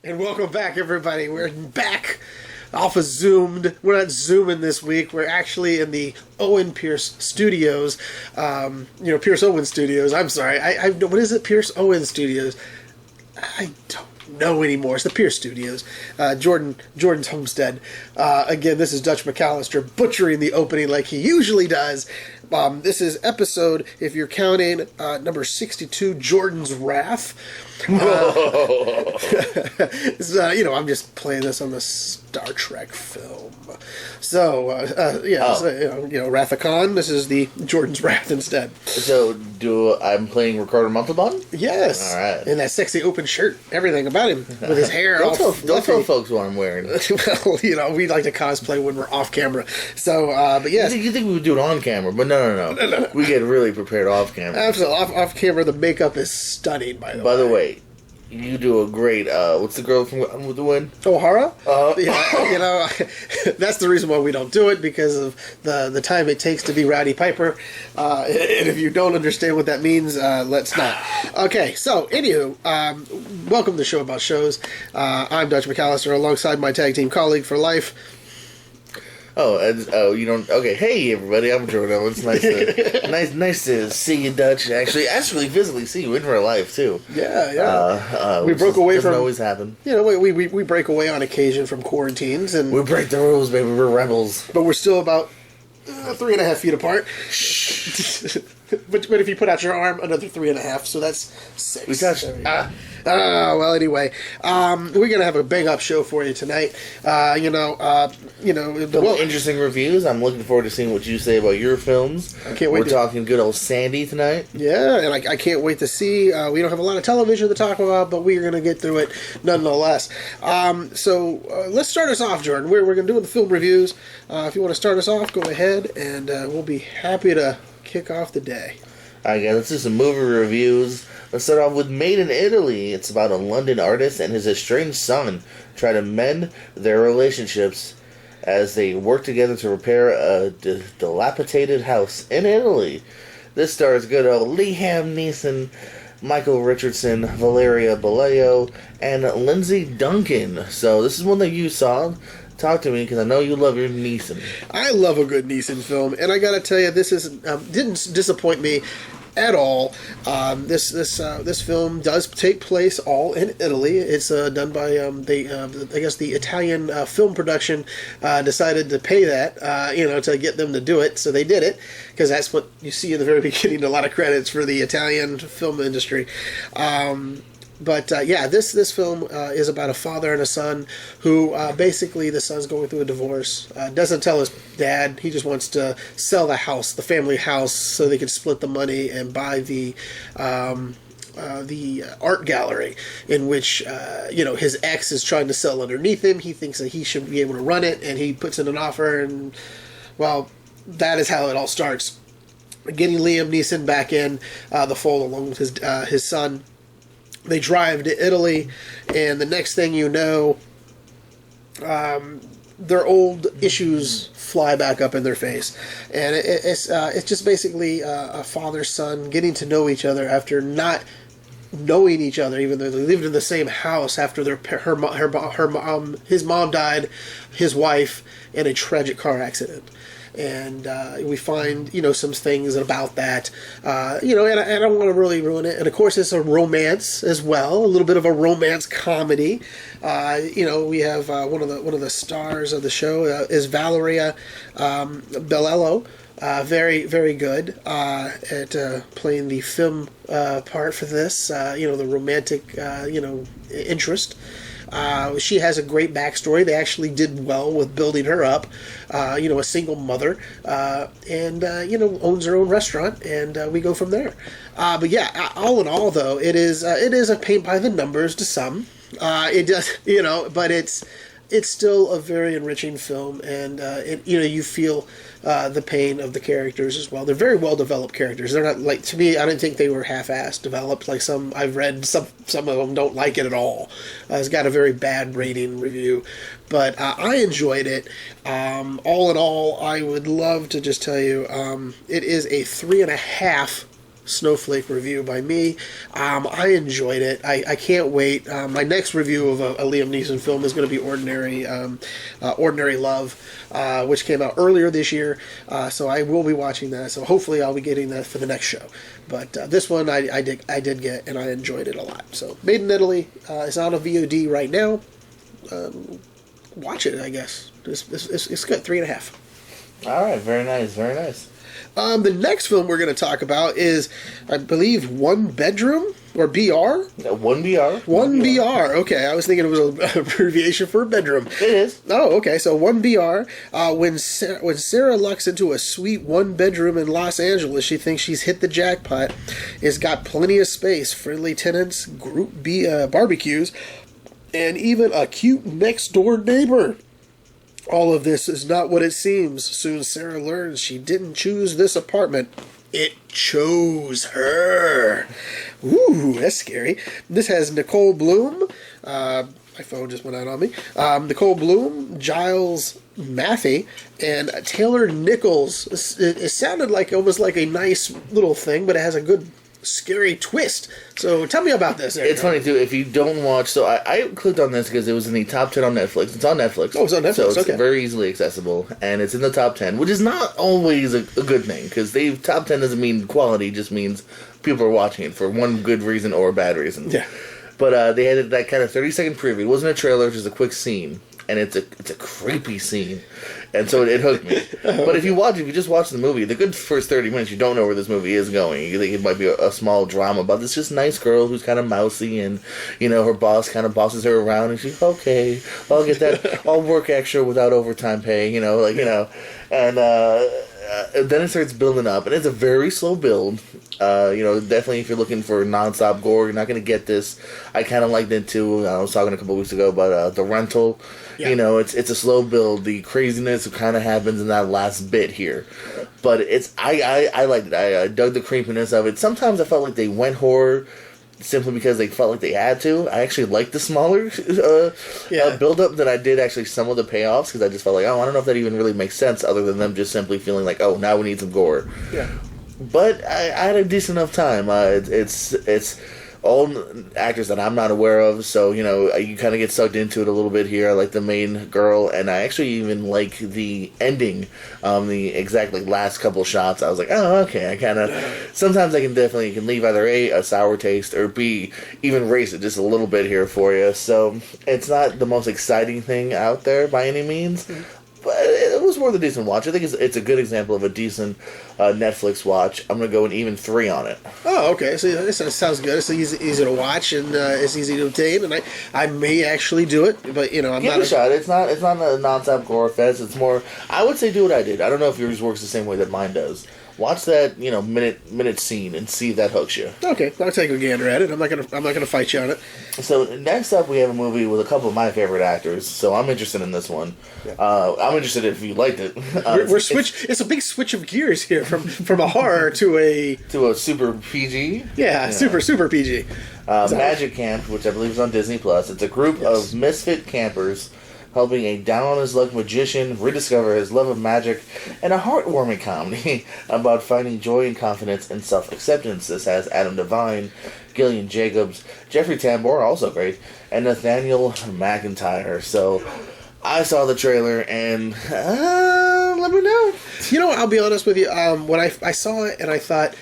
And welcome back, everybody. We're back off of Zoomed. We're not Zooming this week. We're actually in the Owen Pierce Studios. Pierce Owen Studios. I'm sorry. What is it? Pierce Owen Studios. I don't know anymore. It's the Pierce Studios. Jordan's homestead. Again, this is Dutch McAllister butchering the opening like he usually does. This is episode, if you're counting, number 62, Jordan's Wrath. I'm just playing this on the Star Trek film. So, Wrath of Khan. This is the Jordan's Wrath instead. So, I'm playing Ricardo Montalban? Yes. All right. In that sexy open shirt. Everything about him. With his hair don't tell folks what I'm wearing. Well, we like to cosplay when we're off camera. So, but yes. You think we would do it on camera, but no. We get really prepared off camera. Absolutely. Off camera, the makeup is stunning, by the way. By the way, you do a great, what's the girl from With the Wind? O'Hara? That's the reason why we don't do it, because of the time it takes to be Rowdy Piper. And if you don't understand what that means, let's not. Okay, so, anywho, welcome to the Show About Shows. I'm Dutch McAllister, alongside my tag team colleague for life. You don't. Okay, hey everybody, I'm Jordan. It's nice to see you, Dutch. Actually, physically see you in real life too. Yeah. We broke away from. Doesn't always happen. We break away on occasion from quarantines, and we break the rules, baby. We're rebels. But we're still about 3.5 feet apart. But if you put out your arm, another 3.5, so that's 6. We touched. Well, anyway, we're gonna have a bang up show for you tonight. Interesting reviews. I'm looking forward to seeing what you say about your films. I can't wait. We're talking good old Sandy tonight. Yeah, and I can't wait to see. We don't have a lot of television to talk about, but we're gonna get through it nonetheless. So let's start us off, Jordan. We're gonna do the film reviews. If you want to start us off, go ahead, and we'll be happy to kick off the day. Alright guys, let's do some movie reviews. Let's start off with Made in Italy. It's about a London artist and his estranged son try to mend their relationships as they work together to repair a dilapidated house in Italy. This stars good old Liam Neeson, Michael Richardson, Valeria Baleo, and Lindsay Duncan. So this is one that you saw. Talk to me, because I know you love your Neeson. I love a good Neeson film, and I gotta tell you, this is didn't disappoint me at all. This film does take place all in Italy. It's done by the Italian film production decided to pay that to get them to do it, so they did it, because that's what you see in the very beginning. A lot of credits for the Italian film industry. This film is about a father and a son who basically the son's going through a divorce. Doesn't tell his dad. He just wants to sell the house, the family house, so they can split the money and buy the art gallery in which his ex is trying to sell underneath him. He thinks that he should be able to run it, and he puts in an offer, and well, that is how it all starts. Getting Liam Neeson back in the fold along with his son. They drive to Italy, and the next thing you know, their old issues fly back up in their face, and it's just basically a father-son getting to know each other after not knowing each other, even though they lived in the same house after his mom died, his wife, in a tragic car accident. And we find, some things about that, and I don't want to really ruin it. And of course, it's a romance as well, a little bit of a romance comedy. We have one of the stars of the show is Valeria Baleo. Very, very good at playing the film part for this. The romantic, interest. She has a great backstory. They actually did well with building her up. A single mother, and owns her own restaurant, and we go from there. All in all, though, it is a paint by the numbers to some. It does, but it's still a very enriching film, and you feel the pain of the characters as well. They're very well developed characters. They're not to me. I didn't think they were half-assed developed. Like some I've read, some of them don't like it at all. It's got a very bad rating review, but I enjoyed it. All in all, I would love to just tell you, it is a 3.5 snowflake review by me. I enjoyed it. I can't wait. My next review of a Liam Neeson film is going to be Ordinary Love, which came out earlier this year. So I will be watching that. So hopefully I'll be getting that for the next show. But this one I did get, and I enjoyed it a lot. So Made in Italy is on a VOD right now. Watch it, I guess. It's good. 3.5. All right, very nice, very nice. The next film we're going to talk about is, I believe, One Bedroom, or BR? One BR. One BR. Okay, I was thinking it was an abbreviation for bedroom. It is. Oh, okay. So One BR. When Sarah lucks into a sweet one bedroom in Los Angeles, she thinks she's hit the jackpot. It's got plenty of space, friendly tenants, group barbecues, and even a cute next door neighbor. All of this is not what it seems. Soon Sarah learns she didn't choose this apartment. It chose her. Ooh, that's scary. This has Nicole Bloom. My phone just went out on me. Nicole Bloom, Giles Matthey, and Taylor Nichols. It sounded like almost like a nice little thing, but it has a good scary twist. So tell me about this. It's funny too. If you don't watch, so I clicked on this because it was in the top 10 on Netflix. It's on Netflix. Oh, it's on Netflix. So it's okay. very easily accessible, and it's in the top 10, which is not always a good thing because top 10 doesn't mean quality; just means people are watching it for one good reason or a bad reason. Yeah. But they had that kind of 30-second preview. It wasn't a trailer; just a quick scene, and it's a creepy scene, and so it hooked me. But if you just watch the movie, the good first 30 minutes, you don't know where this movie is going. You think it might be a small drama about this just nice girl who's kind of mousy, and her boss kind of bosses her around, and she's okay. I'll get that. I'll work extra without overtime pay. And then it starts building up, and it's a very slow build. Definitely if you're looking for non-stop gore, you're not going to get this. I kind of liked it too. I was talking a couple weeks ago about The Rental. Yeah. It's a slow build. The craziness kind of happens in that last bit here, but I liked it. I dug the creepiness of it. Sometimes I felt like they went horror simply because they felt like they had to. I actually liked the smaller build-up than I did actually some of the payoffs, because I just felt like, I don't know if that even really makes sense other than them just simply feeling like, now we need some gore. Yeah. But I had a decent enough time. It's all actors that I'm not aware of, so, you kind of get sucked into it a little bit here. I like the main girl, and I actually even like the ending, the exact last couple shots. I was like, oh, okay, sometimes I can leave either A, sour taste, or B, even race it just a little bit here for you. So it's not the most exciting thing out there by any means, but it was more than a decent watch. I think it's a good example of a decent Netflix watch. I'm going to go an even 3 on it. Oh, okay. So this sounds good. It's easy to watch, and it's easy to obtain, and I may actually do it, but I'm Give not it a shot. It's not a non-stop gore fest. It's more, I would say, do what I did. I don't know if yours works the same way that mine does. Watch that, minute scene and see if that hooks you. Okay, I'll take a gander at it. I'm not gonna fight you on it. So next up, we have a movie with a couple of my favorite actors. So I'm interested in this one. Yeah. I'm interested if you liked it. It's a big switch of gears here from a horror to a super PG. Yeah, super PG. Magic Camp, which I believe is on Disney Plus. It's a group of misfit campers helping a down-on-his-luck magician rediscover his love of magic, and a heartwarming comedy about finding joy and confidence and self-acceptance. This has Adam Devine, Gillian Jacobs, Jeffrey Tambor, also great, and Nathaniel McIntyre. So I saw the trailer, and let me know. I'll be honest with you. When I saw it, and I thought,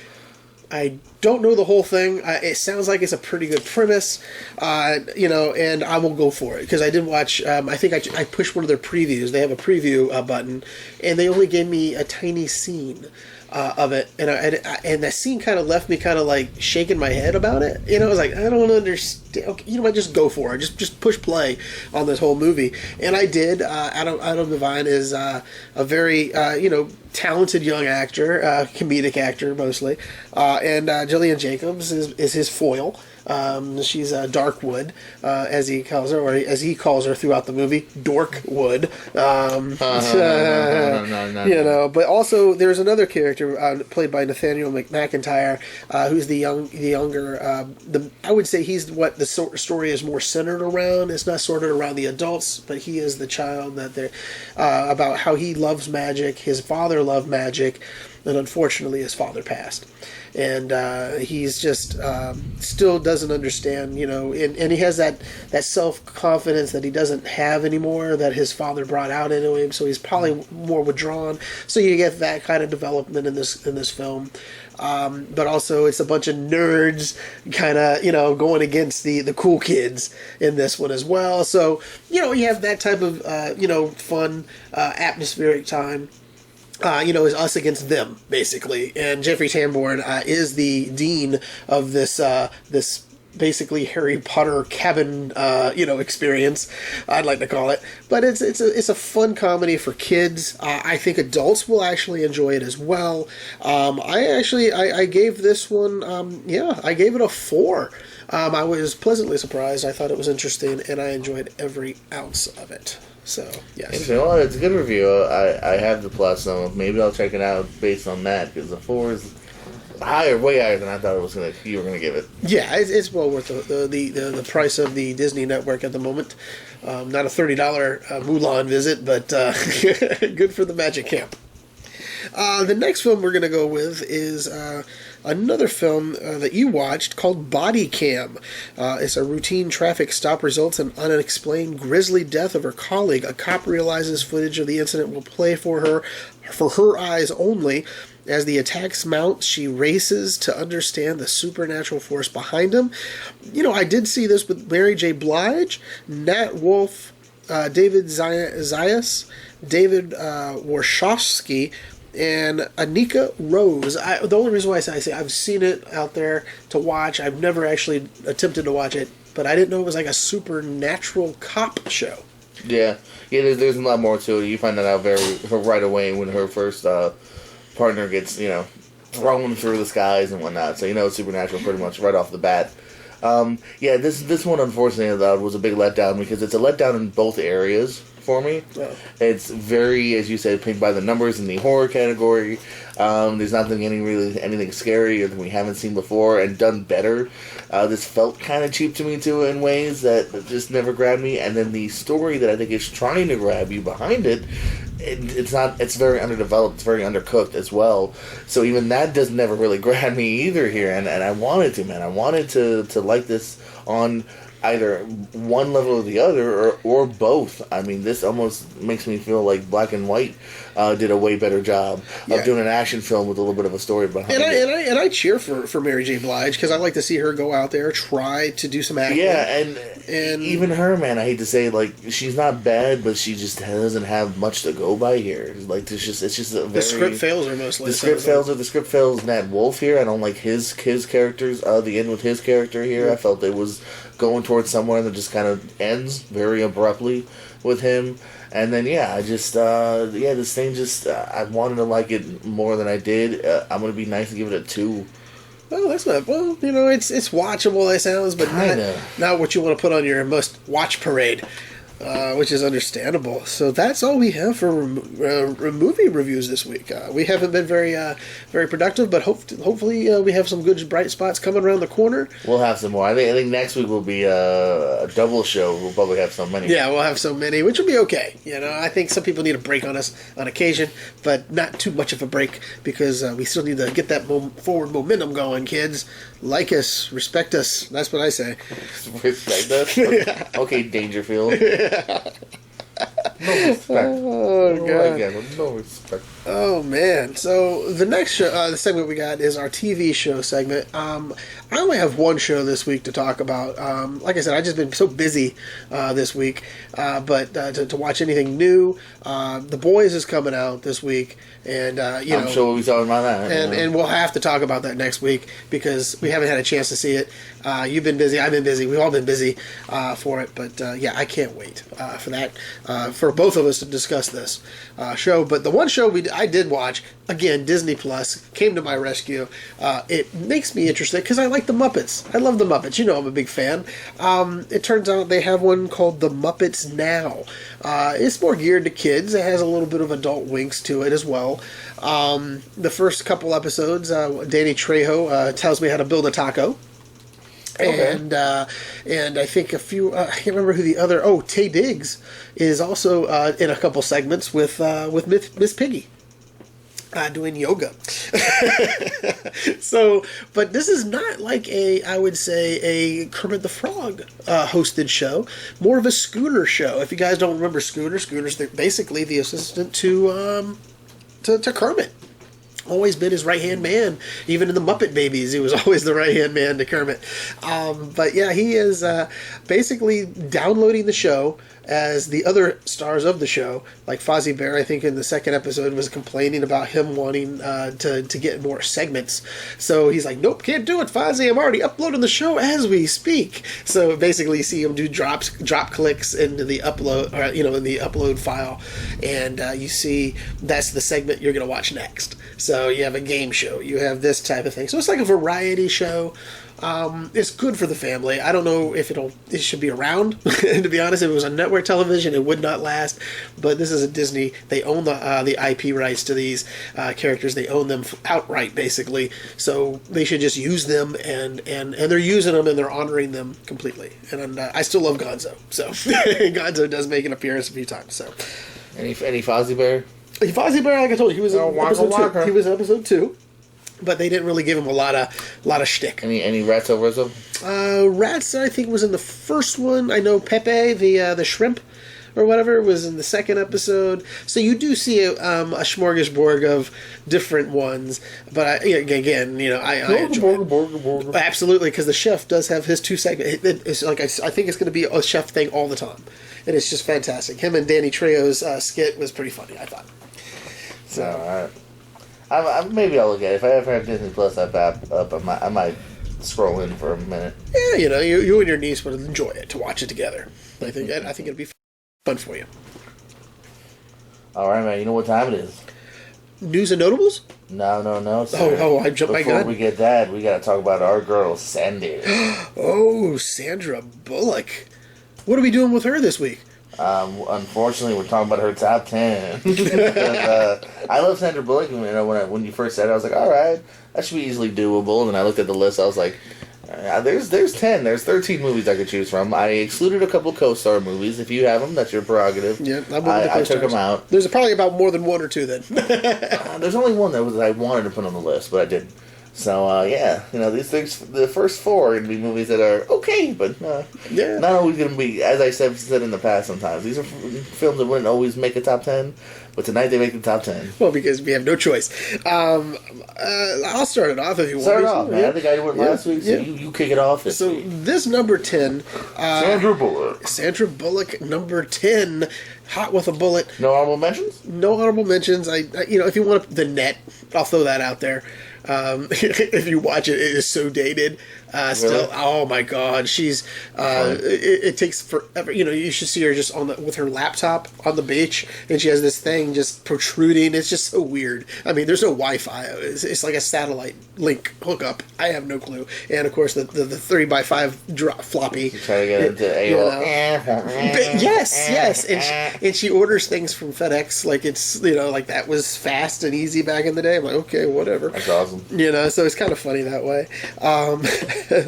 I don't know the whole thing. It sounds like it's a pretty good premise, and I will go for it, because I did watch. I think I pushed one of their previews. They have a preview button, and they only gave me a tiny scene of it, and that scene kind of left me kind of like shaking my head about it. I was like, I don't understand. Okay, I just go for it. Just push play on this whole movie, and I did. Adam Devine is a very talented young actor, comedic actor mostly, and Gillian Jacobs is his foil. She's Darkwood, as he calls her, or as he calls her throughout the movie, Dorkwood. But also there's another character played by Nathaniel McIntyre, who's the younger. I would say he's what the story is more centered around. It's not centered around the adults, but he is the child that they're about how he loves magic. His father loved magic. and unfortunately his father passed. And he's just still doesn't understand, and he has that self-confidence that he doesn't have anymore, that his father brought out into him, so he's probably more withdrawn. So you get that kind of development in this film. But also it's a bunch of nerds kind of, going against the cool kids in this one as well. So, you have that type of, fun, atmospheric time. Is us against them, basically. And Jeffrey Tambor is the dean of this basically Harry Potter cabin, experience, I'd like to call it. But it's a fun comedy for kids. I think adults will actually enjoy it as well. I gave this one, I gave it a 4. I was pleasantly surprised. I thought it was interesting, and I enjoyed every ounce of it. So, yes. Well, it's a good review. I have the plus, so maybe I'll check it out based on that, because the 4 is way higher than I thought you were gonna give it. Yeah, it's well worth the price of the Disney Network at the moment. Not a $30 Mulan visit, but good for the Magic Camp. The next film we're going to go with is another film that you watched called Body Cam. It's a routine traffic stop results in unexplained grisly death of her colleague. A cop realizes footage of the incident will play for her eyes only. As the attacks mount, she races to understand the supernatural force behind him. I did see this with Mary J. Blige, Nat Wolff, David Zayas, David Warshawski, and Anika Rose. The only reason why I say I've seen it out there to watch. I've never actually attempted to watch it, but I didn't know it was like a supernatural cop show. Yeah. There's a lot more to it. You find that out right away when her first partner gets thrown through the skies and whatnot. So it's supernatural pretty much right off the bat. This one unfortunately was a big letdown, because it's a letdown in both areas for me. Yeah. It's very, as you said, picked by the numbers in the horror category. There's nothing anything scary or that we haven't seen before and done better. This felt kind of cheap to me too in ways that just never grabbed me. And then the story that I think is trying to grab you behind it, it's not. It's very underdeveloped. It's very undercooked as well. So even that does never really grab me either here. And I wanted to, man. I wanted to like this on either one level or the other, or both. I mean, this almost makes me feel like Black and White did a way better job of doing an action film with a little bit of a story behind it. And I cheer for Mary J. Blige, because I like to see her go out there, try to do some acting. Yeah, and even her, man, I hate to say, she's not bad, but she just doesn't have much to go by here. It's just a very... The script fails her mostly. The script fails Nat Wolff here. I don't like his characters. The end with his character here, I felt it was going towards somewhere that just kind of ends very abruptly with him. And then, this thing just, I wanted to like it more than I did. I'm going to be nice and give it a 2. Well, that's not, it's watchable, it sounds, but not what you want to put on your must-watch parade. Which is understandable. So that's all we have for movie reviews this week. We haven't been very productive, but hopefully we have some good bright spots coming around the corner. We'll have some more. I think next week will be a double show. We'll probably have so many. Yeah, we'll have so many, which will be okay. I think some people need a break on us on occasion, but not too much of a break, because we still need to get that forward momentum going, kids. Like us, respect us. That's what I say. Respect us? Okay, Dangerfield. No respect. Oh, God. Again, no respect. Oh, man. So, the next show, the segment we got is our TV show segment. I only have one show this week to talk about. Like I said, I've just been so busy this week. But to watch anything new, The Boys is coming out this week. And, I'm sure we'll be talking about that. And we'll have to talk about that next week, because we haven't had a chance to see it. You've been busy. I've been busy. We've all been busy for it. But, I can't wait for that, for both of us to discuss this show. But the one show I did watch, again, Disney Plus, came to my rescue. It makes me interested, because I like the Muppets. I love the Muppets. I'm a big fan. It turns out they have one called The Muppets Now. It's more geared to kids. It has a little bit of adult winks to it as well. The first couple episodes, Danny Trejo tells me how to build a taco. Okay. And I think a few, I can't remember who the other, Taye Diggs is also in a couple segments with Miss Piggy. doing yoga. So, but this is not like I would say, a Kermit the Frog hosted show. More of a Scooter show. If you guys don't remember Scooter's basically the assistant to Kermit. Always been his right-hand man. Even in the Muppet Babies, he was always the right-hand man to Kermit. But yeah, he is basically downloading the show as the other stars of the show. Like Fozzie Bear, I think in the second episode, was complaining about him wanting to get more segments. So he's like, nope, can't do it, Fozzie. I'm already uploading the show as we speak. So basically you see him do drop clicks into the upload, or, in the upload file. And you see that's the segment you're going to watch next. So you have a game show, you have this type of thing. So it's like a variety show. It's good for the family. I don't know if it should be around. To be honest, if it was on network television, it would not last. But this is a Disney. They own the IP rights to these characters. They own them outright, basically. So they should just use them, and they're using them and they're honoring them completely. And I still love Gonzo. So Gonzo does make an appearance a few times. So any Fozzie Bear? Fozzie Bear, like I told you, he was in episode 2. He was in episode 2, but they didn't really give him a lot of shtick. Any Ratso? Rats, I think, was in the first one. I know Pepe, the shrimp or whatever, was in the second episode. So you do see a smorgasbord of different ones. But I enjoy it. Absolutely, because the chef does have his 2 segments. It's like I think it's going to be a chef thing all the time, and it's just fantastic. Him and Danny Trejo's skit was pretty funny, I thought. So, maybe I'll look at it. If I ever have Disney Plus up, I might scroll in for a minute. Yeah, you and your niece would enjoy it, to watch it together. I think it'd be fun for you. All right, man. You know what time it is? News and notables? No, sir. I jumped my gun. Before we get that, we got to talk about our girl, Sandy. Oh, Sandra Bullock. What are we doing with her this week? Unfortunately, we're talking about her top 10. I love Sandra Bullock. When you first said it, I was like, all right, that should be easily doable. And then I looked at the list. I was like, there's 10. There's 13 movies I could choose from. I excluded a couple co-star movies. If you have them, that's your prerogative. Yeah, I took them out. There's probably about more than 1 or 2 then. There's only one that I wanted to put on the list, but I didn't. So, these things, the first 4 are going to be movies that are okay, but not always going to be, as I said in the past sometimes, these are films that wouldn't always make a top 10, but tonight they make the top 10. Well, because we have no choice. I'll start it off if you want. Start it off, man. I think I went last week, so you kick it off this week. This number 10... Sandra Bullock. Sandra Bullock, number 10, hot with a bullet. No honorable mentions? No honorable mentions. If you want the net, I'll throw that out there. If you watch it, it is so dated. Still, oh my God, she's. It takes forever. You should see her just with her laptop on the beach, and she has this thing just protruding. It's just so weird. I mean, there's no Wi-Fi. It's like a satellite link hookup. I have no clue. And of course, the 3x5 floppy. Try to get into AOL. Yes, and she orders things from FedEx like it's like that was fast and easy back in the day. I'm like, okay, whatever. That's awesome. So it's kind of funny that way.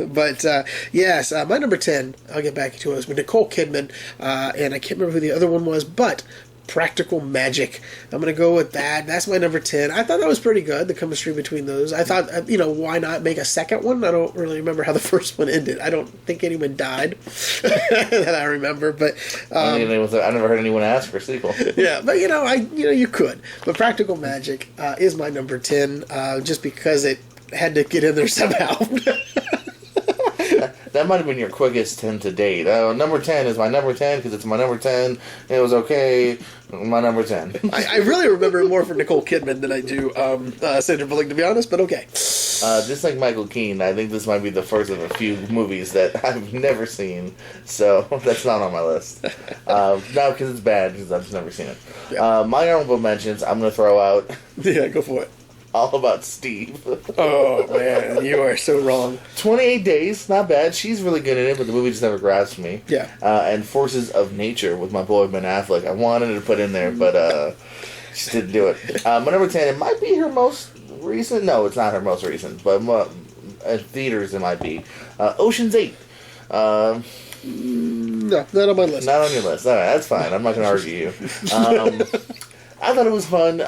But yes, my number 10, I'll get back to it, was with Nicole Kidman, and I can't remember who the other one was, but Practical Magic. I'm going to go with that. That's my number 10. I thought that was pretty good, the chemistry between those. I thought, why not make a second one? I don't really remember how the first one ended. I don't think anyone died that I remember, but... I never heard anyone ask for a sequel. Yeah, but you could. But Practical Magic is my number 10, just because it had to get in there somehow. That might have been your quickest 10 to date. Number 10 is my number 10 because it's my number 10. It was okay. My number 10. I really remember more for Nicole Kidman than I do Sandra Bullock, to be honest, but okay. Just like Michael Keane, I think this might be the first of a few movies that I've never seen, so that's not on my list. Not because it's bad, because I've just never seen it. Yeah. My honorable mentions, I'm going to throw out... Yeah, go for it. All About Steve. Oh, man, you are so wrong. 28 Days, not bad. She's really good in it, but the movie just never grasped me. Yeah. And Forces of Nature with my boy Ben Affleck. I wanted to put in there, but just didn't do it. My number 10, it might be her most recent. No, it's not her most recent, but at theaters it might be. Ocean's 8. No, not on my list. Not on your list. All right, that's fine. I'm not going to argue you. I thought it was fun.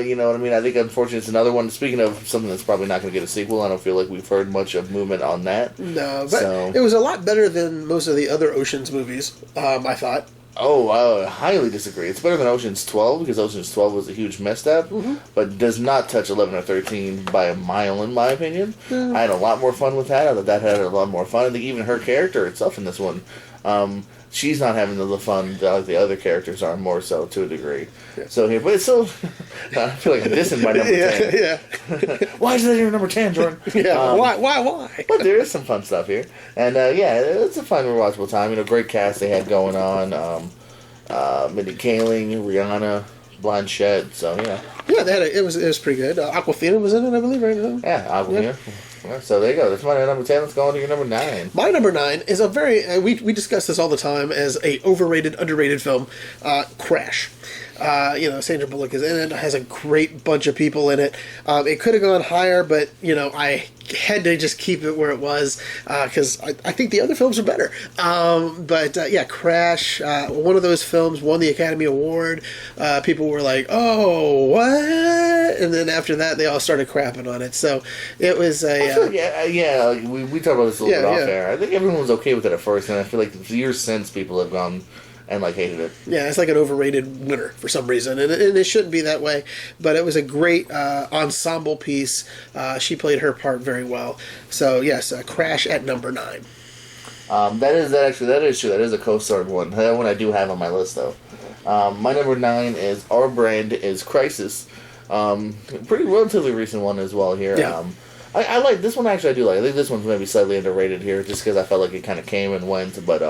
You know what I mean? I think, unfortunately, it's another one. Speaking of something that's probably not going to get a sequel, I don't feel like we've heard much of movement on that. No, but it was a lot better than most of the other Ocean's movies, I thought. Oh, I highly disagree. It's better than Ocean's 12, because Ocean's 12 was a huge misstep, but does not touch 11 or 13 by a mile, in my opinion. I had a lot more fun with that. I thought that had a lot more fun. I think even her character itself in this one, she's not having the fun that the other characters are, more so, to a degree. Yeah. So here, but it's still, I feel like I'm dissing my number 10. Yeah. Why is that your number 10, Jordan? Yeah, why? But there is some fun stuff here. And, yeah, it's a fun, rewatchable time. You know, great cast they had going on. Mindy Kaling, Rihanna, Blanchett, so, yeah. Yeah, it was pretty good. Aquafina was in it, I believe, right now. Yeah, Aquafina. Yeah. Well, so there you go. That's my number 10. Let's go on to your number 9. My number 9 is a very... we discuss this all the time as a overrated, underrated film. Crash. Sandra Bullock is in it. Has a great bunch of people in it. It could have gone higher, but, I had to just keep it where it was because I think the other films are better. Crash, one of those films won the Academy Award. People were like, oh, what? And then after that, they all started crapping on it. So it was a... we talked about this a little bit off air. I think everyone was okay with it at first, and I feel like years since people have gone... and hated it. Yeah, it's like an overrated winner for some reason, and it shouldn't be that way. But it was a great ensemble piece. She played her part very well. So yes, Crash at number 9. That is true. That is a co-starred one. That one I do have on my list though. My number 9 is Our Brand is Crisis. Pretty relatively recent one as well here. Yeah. I like this one. Actually, I do like. I think this one's maybe slightly underrated here, just because I felt like it kind of came and went, but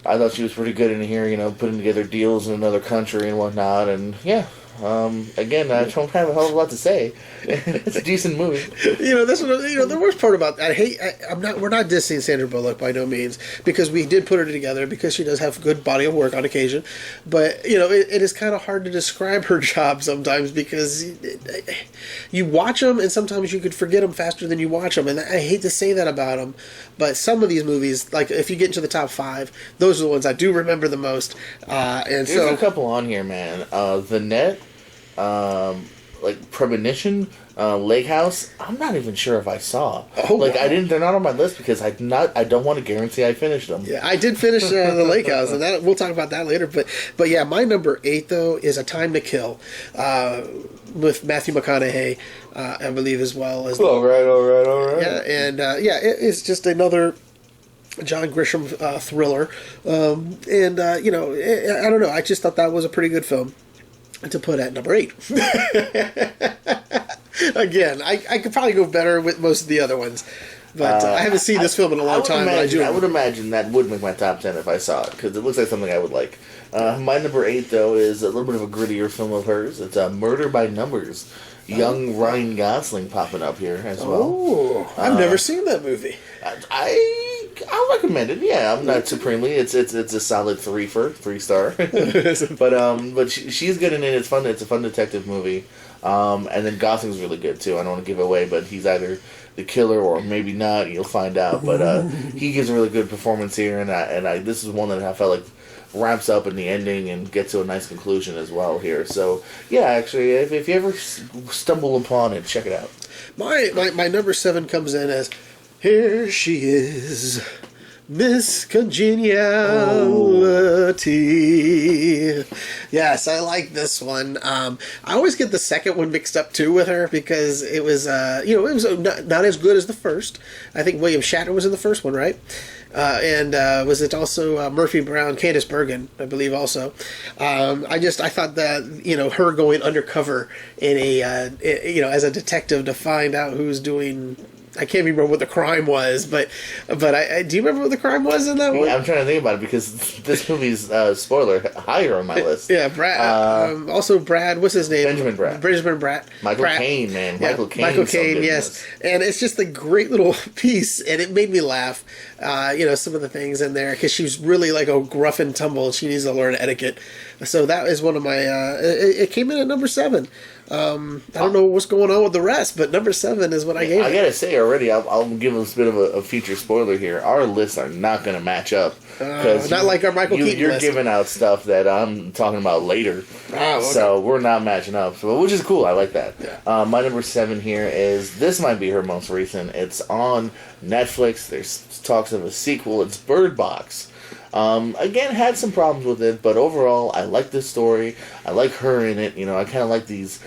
I thought she was pretty good in here, putting together deals in another country and whatnot, and yeah. Again, I don't have a hell of a lot to say. It's a decent movie. The worst part about we're not dissing Sandra Bullock by no means, because we did put her together because she does have good body of work on occasion, but it is kind of hard to describe her job sometimes because you watch them and sometimes you could forget them faster than you watch them, and I hate to say that about them, but some of these movies, like if you get into the top 5, those are the ones I do remember the most. There's a couple on here, man. The Net. Premonition, Lake House. I'm not even sure if I saw. Oh, wow. They're not on my list because I don't want to guarantee I finished them. Yeah, I did finish the Lake House, and we'll talk about that later. But yeah, my number 8 though is A Time to Kill, with Matthew McConaughey, I believe, as well as. All right. Yeah, and it's just another John Grisham thriller, I don't know. I just thought that was a pretty good film to put at number 8. Again, I could probably go better with most of the other ones, but I haven't seen this film in a long time. I would imagine that would make my top 10 if I saw it, because it looks like something I would like. My number 8, though, is a little bit of a grittier film of hers. It's Murder by Numbers. Young Ryan Gosling popping up here as well. Oh, I've never seen that movie. I'll recommend it. Yeah, I'm not supremely. It's a solid 3-star. but she's good in it. It's fun. It's a fun detective movie. And then Gosling's really good too. I don't want to give away, but he's either the killer or maybe not. You'll find out. But he gives a really good performance here, and this is one that I felt like wraps up in the ending and gets to a nice conclusion as well here. So yeah, actually, if you ever stumble upon it, check it out. My number 7 comes in as Here She Is, Miss Congeniality. Yes, I like this one. I always get the second one mixed up too with her because it was it was not as good as the first. I think William Shatner was in the first one, right? And was it also Murphy Brown, Candice Bergen, I believe also. I thought that, her going undercover in as a detective to find out who's doing... I can't remember what the crime was, but I do you remember what the crime was in that one? I'm trying to think about it because this movie's spoiler higher on my list. Yeah, Brad. Also, Brad. What's his name? Benjamin Bratt. Michael Caine, man. Yeah, Michael Caine. Yes, and it's just a great little piece, and it made me laugh. Some of the things in there because she's really like a gruff and tumble. She needs to learn etiquette. So that is one of my. It came in at number 7. I don't know what's going on with the rest, but number 7 is what I gave. I gotta say already, I'll give us a bit of a future spoiler here. Our lists are not going to match up. Not like our Michael Keaton You're list. giving out stuff that I'm talking about later. Oh, okay. So we're not matching up, which is cool. I like that. Yeah. My number 7 here is, this might be her most recent. It's on Netflix. There's talks of a sequel. It's Bird Box. Again, had some problems with it, but overall, I like this story. I like her in it. I kind of like these,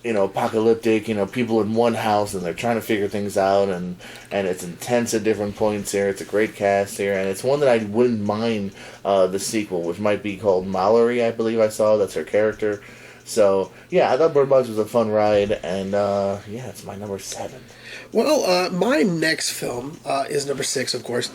apocalyptic, people in one house and they're trying to figure things out, and it's intense at different points here. It's a great cast here, and it's one that I wouldn't mind the sequel, which might be called Mallory, I believe I saw. That's her character. So, yeah, I thought Bird Box was a fun ride, and it's my number 7. Well, my next film is number 6, of course.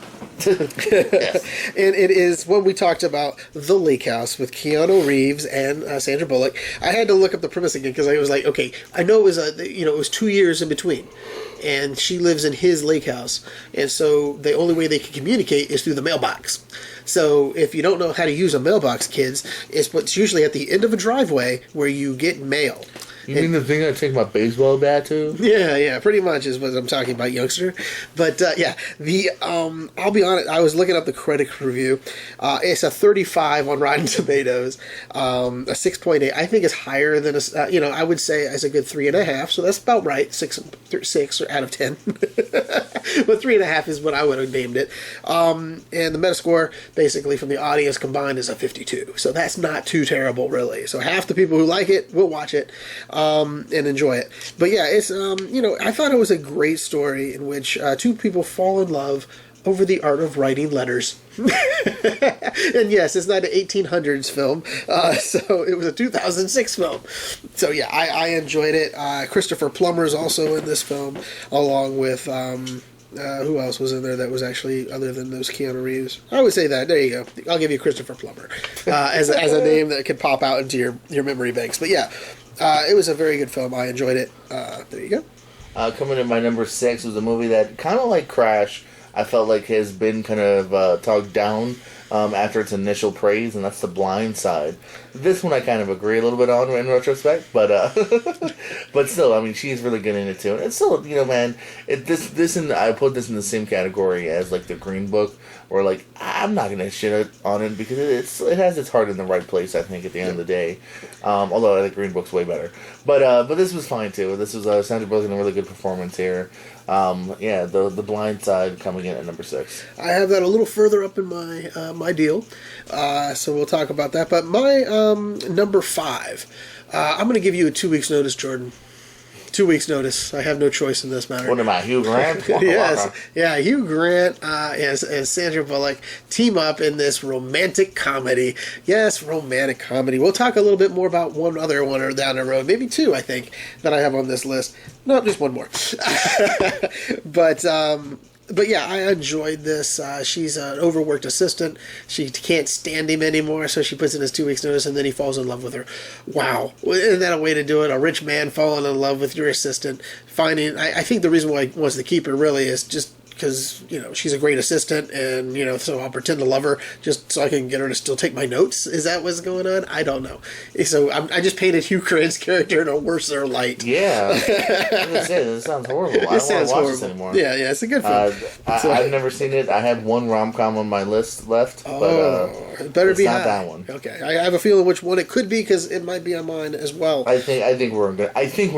Yes. And it is what we talked about, The Lake House, with Keanu Reeves and Sandra Bullock. I had to look up the premise again because I was like, okay, I know it was 2 years in between, and she lives in his lake house, and so the only way they can communicate is through the mailbox. So if you don't know how to use a mailbox, kids, it's what's usually at the end of a driveway where you get mail. You mean the thing I take my baseball bat to? Yeah, pretty much is what I'm talking about, youngster. But I'll be honest, I was looking up the critic review. It's a 35 on Rotten Tomatoes, a 6.8. I think it's higher than I would say it's a good 3.5. So that's about right, 6 out of 10. But 3.5 is what I would have named it. And the Metascore, basically from the audience combined, is a 52. So that's not too terrible, really. So half the people who like it will watch it. And enjoy it. But yeah, it's, I thought it was a great story in which two people fall in love over the art of writing letters. And yes, it's not an 1800s film, so it was a 2006 film. So yeah, I enjoyed it. Christopher Plummer is also in this film, along with... who else was in there that was actually other than those Keanu Reeves? I would say that. There you go. I'll give you Christopher Plummer as a name that could pop out into your memory banks. But yeah, it was a very good film. I enjoyed it. There you go. Coming in my number 6 was a movie that, kind of like Crash, I felt like has been kind of talked down after its initial praise, and that's The Blind Side. This one I kind of agree a little bit on in retrospect, but but still, I mean, she's really good in it too. And it's still, man, I put this in the same category as like The Green Book, where like I'm not gonna shit on it because it has its heart in the right place. I think at the end of the day, although I think Green Book's way better. But this was fine too. This was Sandra Bullock in a really good performance here. The Blind Side coming in at number 6. I have that a little further up in my my deal, so we'll talk about that. But my number 5, I'm going to give you a 2 weeks notice, Jordan. 2 weeks notice. I have no choice in this matter. What am I, Hugh Grant? Yes, yeah, Hugh Grant and Sandra Bullock team up in this romantic comedy. Yes, romantic comedy. We'll talk a little bit more about one other one or down the road, maybe 2, I think, that I have on this list. No, just one more. But yeah, I enjoyed this. She's an overworked assistant. She can't stand him anymore, so she puts in his 2 weeks notice, and then he falls in love with her. Wow. Isn't that a way to do it? A rich man falling in love with your assistant. I think the reason why he wants to keep her really is just because, she's a great assistant, and, so I'll pretend to love her just so I can get her to still take my notes. Is that what's going on? I don't know. So I just painted Hugh Grant's character in a worser light. Yeah. It sounds horrible. I don't want to watch this anymore. Yeah, it's a good film. I've never seen it. I had one rom-com on my list left, but it better be not high. that one. Okay. I have a feeling which one it could be because it might be on mine as well. I think we're in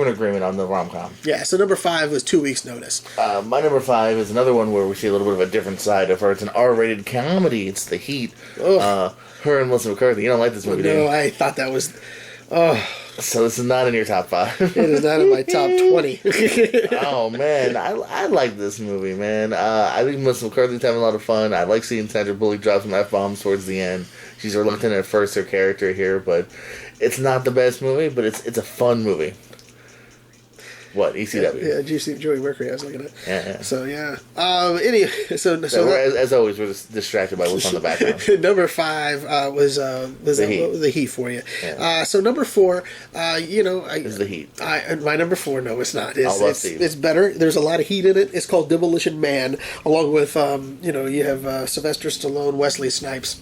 agreement on the rom-com. Yeah, so number 5 was 2 weeks notice. My number 5 is another one where we see a little bit of a different side of her. It's an R-rated comedy. It's The Heat. Her and Melissa McCarthy. You don't like this movie, do you? No, I thought that was... So this is not in your top 5. It is not in my top 20. Oh, man. I like this movie, man. I think Melissa McCarthy's having a lot of fun. I like seeing Sandra Bullock drop some F-bombs towards the end. She's reluctant at first, her character here, but it's not the best movie, but it's a fun movie. What, ECW? Yeah, did you see Joey Mercury? I was looking at. Yeah. So yeah. As always, we're just distracted by what's on the background. Number 5 was the Heat for you. Yeah. So number 4, is The Heat. My number 4, no, it's not. It's better. There's a lot of heat in it. It's called Demolition Man, along with you have Sylvester Stallone, Wesley Snipes.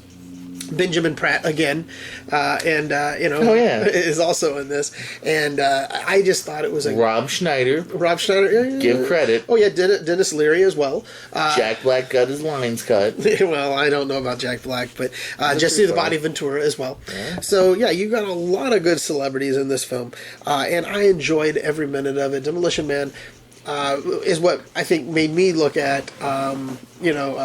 Benjamin Pratt again, and Oh, yeah. is also in this, and I just thought it was a Rob Schneider. Yeah. Give credit. Oh yeah, Dennis Leary as well. Jack Black got his lines cut. Well, I don't know about Jack Black, but Jesse the Body Ventura as well. Yeah. So yeah, you got a lot of good celebrities in this film, and I enjoyed every minute of it. Demolition Man is what I think made me look at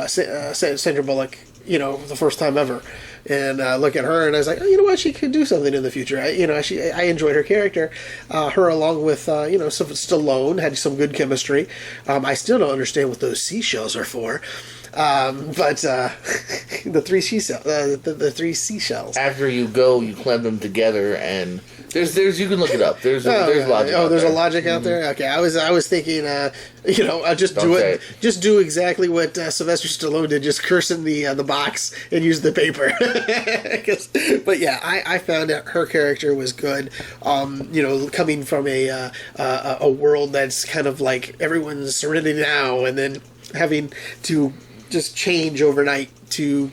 Sandra Bullock, the first time ever. And look at her, and I was like, oh, you know what? She could do something in the future. I enjoyed her character. Her, along with Stallone, had some good chemistry. I still don't understand what those seashells are for, but the three seashells. The three seashells. After you go, you clamp them together, and there's you can look it up. There's logic. Oh, there's a logic out there. Okay, I was thinking, just do exactly what Sylvester Stallone did, just curse in the box and use the paper. But yeah, I found that her character was good. Coming from a world that's kind of like everyone's serenity now, and then having to just change overnight to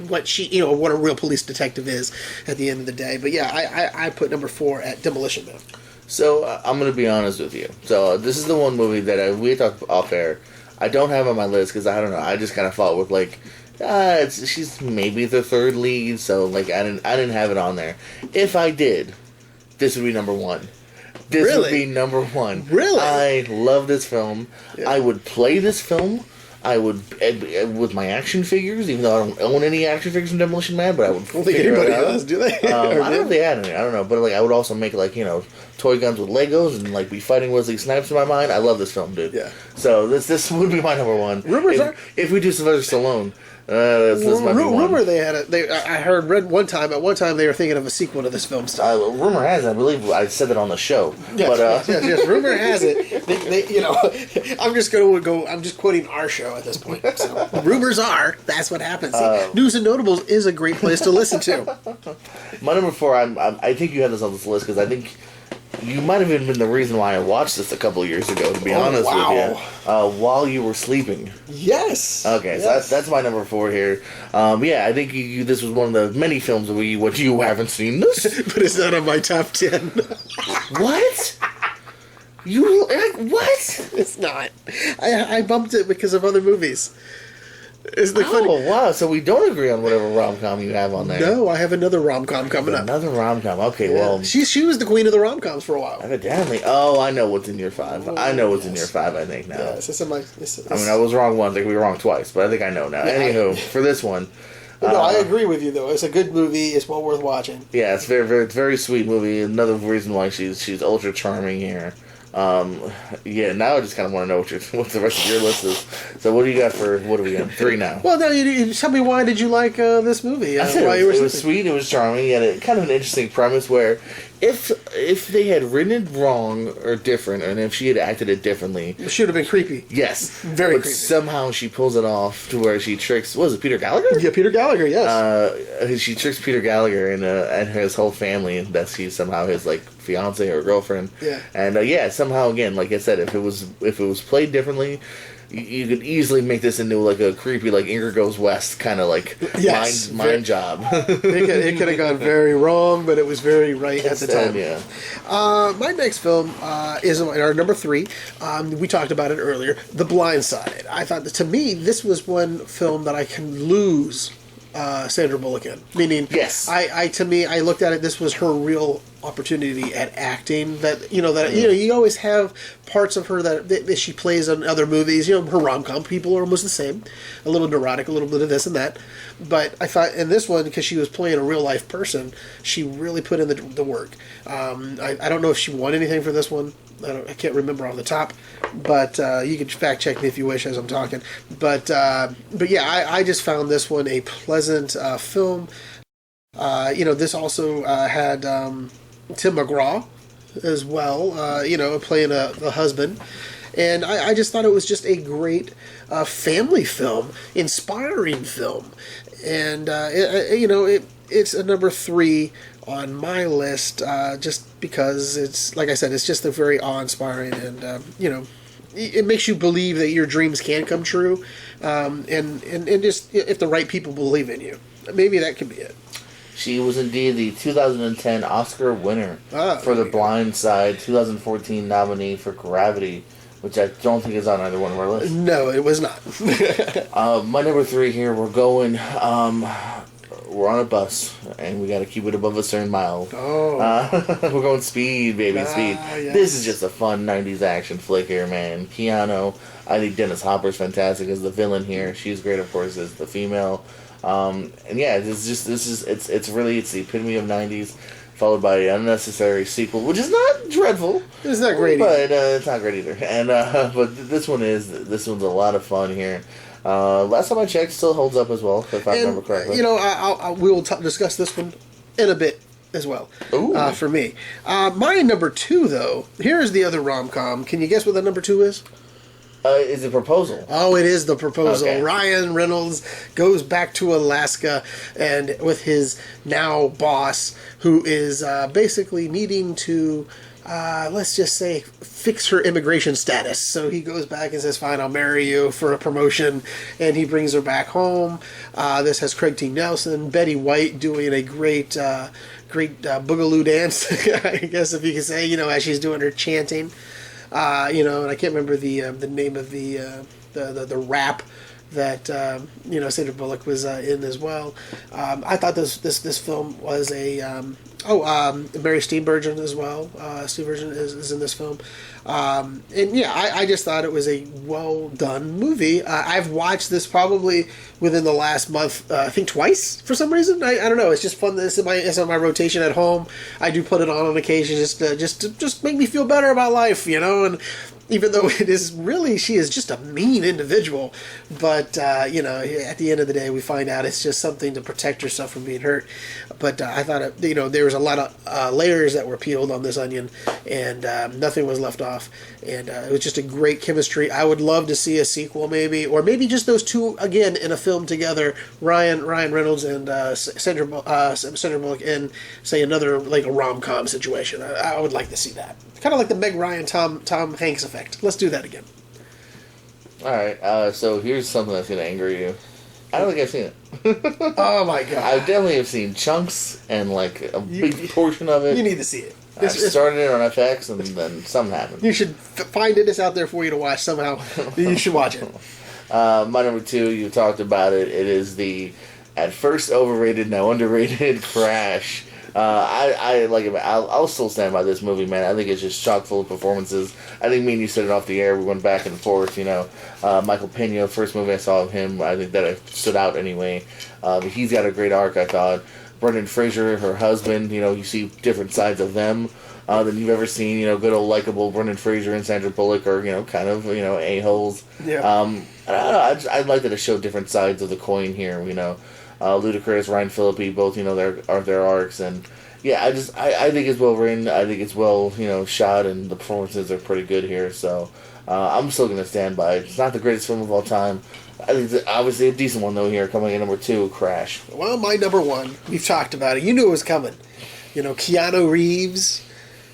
what what a real police detective is at the end of the day. But yeah, I put number 4 at Demolition Man. So I'm going to be honest with you. So this is the one movie that we talked off air. I don't have on my list because I don't know. I just kind of thought with she's maybe the third lead, so I didn't have it on there. If I did, this would be number 1. This would be number 1. Really? I love this film. Yeah. I would play this film. I would, with my action figures, even though I don't own any action figures from Demolition Man, but I would figure it out. Does, do they? I don't know if they had any. I don't know. But I would also make toy guns with Legos and be fighting Wesley Snipes in my mind. I love this film, dude. Yeah. So this would be my number 1. Rumors if we do Sylvester Stallone. This might be one. Rumor they had it. I read one time. At one time, they were thinking of a sequel to this film. Rumor has it. I believe I said that on the show. Yes, but, yes. Rumor has it. I'm just going to go. I'm just quoting our show at this point. So, rumors are that's what happens. News and Notables is a great place to listen to. My number 4. I think you had this on this list because I think you might have even been the reason why I watched this a couple of years ago, to be honest with you. While you were sleeping. Yes. Okay, yes. So that's my number 4 here. I think this was one of the many films where you haven't seen this. But it's not on my top 10. What? What? It's not. I bumped it because of other movies. Wow, so we don't agree on whatever rom-com you have on there. No, I have another rom-com coming up. Another rom-com, okay, well... She was the queen of the rom-coms for a while. Evidently. Oh, I know what's in your 5. I know what's in your 5, I think, now. Yes, I was wrong once, I think we were wrong twice, but I think I know now. Yeah, anywho, for this one... No, I agree with you, though. It's a good movie. It's well worth watching. Yeah, it's very, very sweet movie. Another reason why she's ultra charming here. Now I just kind of want to know what the rest of your list is. So what do you got for, what are we on? 3 now? Well, no, you tell me, why did you like this movie? I said it was sweet, it was charming, it had kind of an interesting premise where if they had written it wrong or different, and if she had acted it differently... It should have been creepy. Yes. Very creepy. But somehow she pulls it off to where she tricks... What was it, Peter Gallagher? Yeah, Peter Gallagher, yes. She tricks Peter Gallagher and his whole family, and that she's somehow his, fiance or girlfriend. Yeah. And, somehow, again, like I said, if it was played differently... You could easily make this into a creepy Ingrid Goes West kind of mind job. it could have gone very wrong, but it was very right at the time. Yeah. My next film is our number 3. We talked about it earlier, The Blind Side. I thought that, to me, this was one film that I can lose Sandra Bullock in. Meaning, yes, to me, I looked at it. This was her real opportunity at acting. You always have parts of her that she plays in other movies. Her rom-com people are almost the same, a little neurotic, a little bit of this and that. But I thought in this one, because she was playing a real life person, she really put in the work. I don't know if she won anything for this one. I can't remember off the top, but you can fact check me if you wish as I'm talking. But yeah, I just found this one a pleasant film. This also had Tim McGraw as well, playing the husband. And I just thought it was just a great family film, inspiring film. And, it's a number 3 on my list, just because it's, like I said, it's just a very awe-inspiring and, it makes you believe that your dreams can come true, and just if the right people believe in you. maybe that could be it. She was indeed the 2010 Oscar winner for The Blind Side, 2014 nominee for Gravity, which I don't think is on either one of our lists. No, it was not. My number 3 here, we're going, we're on a bus, and we got to keep it above a certain mile. Oh. We're going Speed, baby, Speed. Yes. This is just a fun 90s action flick here, man. Keanu, I think Dennis Hopper's fantastic as the villain here. She's great, of course, as the female. And yeah, it's the epitome of 90s, followed by an unnecessary sequel, which is not dreadful. It's not great but it's not great either. And but this one's a lot of fun here. Last time I checked, still holds up as well, if I remember correctly. You know, we will discuss this one in a bit as well. For me, my number 2 though. Here's the other rom-com. Can you guess what the number 2 is? Is it Proposal? Oh, it is The Proposal. Okay. Ryan Reynolds goes back to Alaska and with his now boss, who is basically needing to, let's just say, fix her immigration status. So he goes back and says, fine, I'll marry you for a promotion. And he brings her back home. This has Craig T. Nelson, Betty White doing a great boogaloo dance, I guess if you could say, as she's doing her chanting. And I can't remember the name of the rap that Sandra Bullock was in as well. I thought this film was a Mary Steenburgen as well. Steenburgen is in this film, I just thought it was a well done movie. I've watched this probably within the last month, I think twice for some reason. I don't know. It's just fun. It's on my rotation at home. I do put it on occasion just to make me feel better about life, and. Even though it is really, she is just a mean individual. But, at the end of the day, we find out it's just something to protect herself from being hurt. But I thought, there was a lot of layers that were peeled on this onion, and nothing was left off. And it was just a great chemistry. I would love to see a sequel, maybe, or maybe just those two again in a film together. Ryan Reynolds and Sandra Bullock in, say, another like a rom-com situation. I would like to see that. Kind of like the Meg Ryan Tom Hanks effect. Let's do that again. All right. So here's something that's gonna anger you. I don't think I've seen it. Oh my god! I definitely have seen chunks and like a big portion of it. You need to see it. I started it on FX and then something happened. You should find it. It's out there for you to watch somehow. You should watch it. My number 2, you talked about it. It is the at first overrated, now underrated Crash. I like it. I'll still stand by this movie, man. I think it's just chock full of performances. I think me and you said it off the air. We went back and forth, Michael Pena, first movie I saw of him, I think that I stood out anyway. He's got a great arc, I thought. Brendan Fraser, her husband, you see different sides of them than you've ever seen. Good old likable Brendan Fraser and Sandra Bullock are, kind of, a-holes. Yeah. I don't know. I'd like to show different sides of the coin here, Ludacris, Ryan Phillippe, both, their arcs, and yeah, I think it's well written. I think it's well, shot, and the performances are pretty good here. So I'm still gonna stand by it. It's not the greatest film of all time. I think it's obviously a decent one though. Here coming in number 2, Crash. Well, my number 1, we've talked about it. You knew it was coming. Keanu Reeves.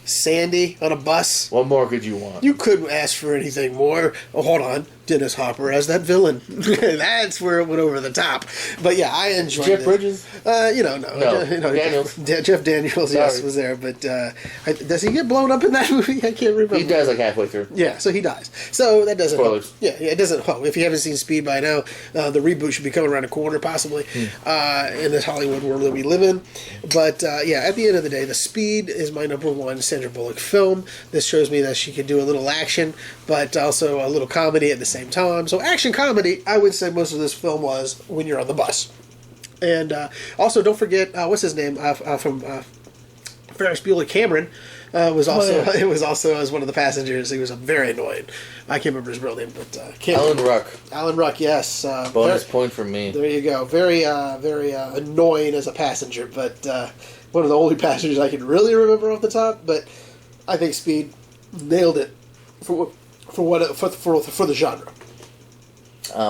Sandy on a bus. What more could you want? You couldn't ask for anything more. Oh, hold on. Dennis Hopper as that villain. That's where it went over the top. But yeah, I enjoyed it. Jeff Bridges? No. Daniels. Jeff Daniels, yes, was there. But does he get blown up in that movie? I can't remember. He dies like halfway through. Yeah, so he dies. So that doesn't Spoilers. help. Yeah, it doesn't help. If you haven't seen Speed by now, the reboot should be coming around the corner, possibly, in this Hollywood world that we live in. But at the end of the day, the Speed is my number 1 Sandra Bullock film. This shows me that she can do a little action, but also a little comedy at the same time. So action comedy, I would say most of this film was when you're on the bus. And also, don't forget, what's his name from Ferris Bueller, Cameron, was also it was also as one of the passengers. He was very annoying. I can't remember his real name, but Cameron. Alan Ruck, yes. Bonus point for me. There you go. Very annoying as a passenger, but one of the only passengers I can really remember off the top. But I think Speed nailed it for the genre.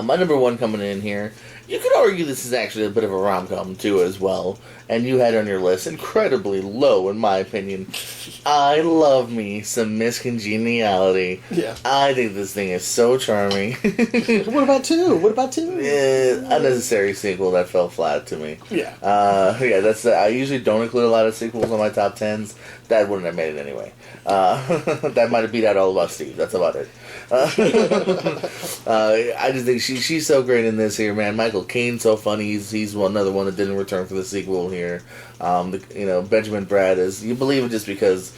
My number 1 coming in here You could argue this is actually a bit of a rom-com, too, as well. And you had on your list, incredibly low, in my opinion. I love me some Miss Congeniality. Yeah. I think this thing is so charming. What about 2? What about 2? Unnecessary sequel that fell flat to me. Yeah. That's. I usually don't include a lot of sequels on my top 10s. That wouldn't have made it anyway. That might have beat out All About Steve. That's about it. I just think she's so great in this here, man. Michael Caine's so funny. He's another one that didn't return for the sequel here. Benjamin Bratt is, you believe it just because.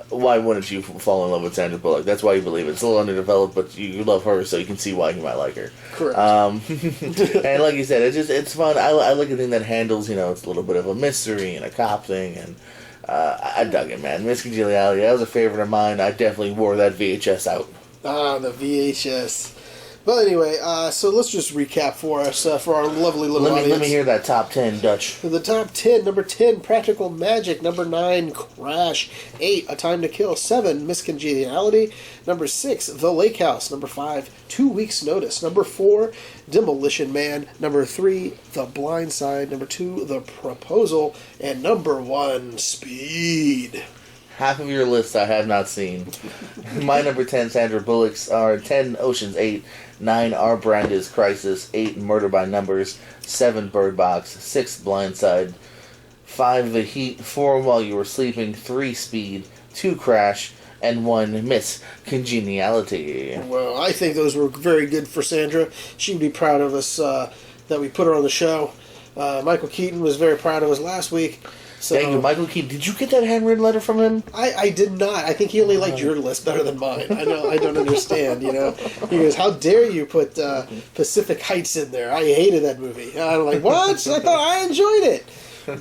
Why wouldn't you fall in love with Sandra Bullock? That's why you believe it. It's a little underdeveloped, but you love her, so you can see why you might like her. Correct. And like you said, it's fun. I like a thing that handles, it's a little bit of a mystery and a cop thing, and I dug it, man. Miss Congeniality, that was a favorite of mine. I definitely wore that VHS out. The VHS. Well, anyway, so let's just recap for us, for our lovely little audience. Let me hear that top 10, Dutch. The top 10, number 10, Practical Magic. Number 9, Crash. 8, A Time to Kill. 7, Miss Congeniality. Number 6, The Lake House. Number 5, 2 Weeks' Notice. Number 4, Demolition Man. Number 3, The Blind Side. Number 2, The Proposal. And number 1, Speed. Half of your list I have not seen. My number 10, Sandra Bullock's, are 10, Ocean's 8, 9, Our Brand is Crisis, 8, Murder by Numbers, 7, Bird Box, 6, Blindside, 5, The Heat, 4, While You Were Sleeping, 3, Speed, 2, Crash, and 1, Miss Congeniality. Well, I think those were very good for Sandra. She would be proud of us that we put her on the show. Michael Keaton was very proud of us last week. So, thank you, Michael Keaton. Did you get that handwritten letter from him? I did not. I think he only liked your list better than mine. I don't understand, He goes, how dare you put Pacific Heights in there? I hated that movie. I'm like, what? I thought I enjoyed it.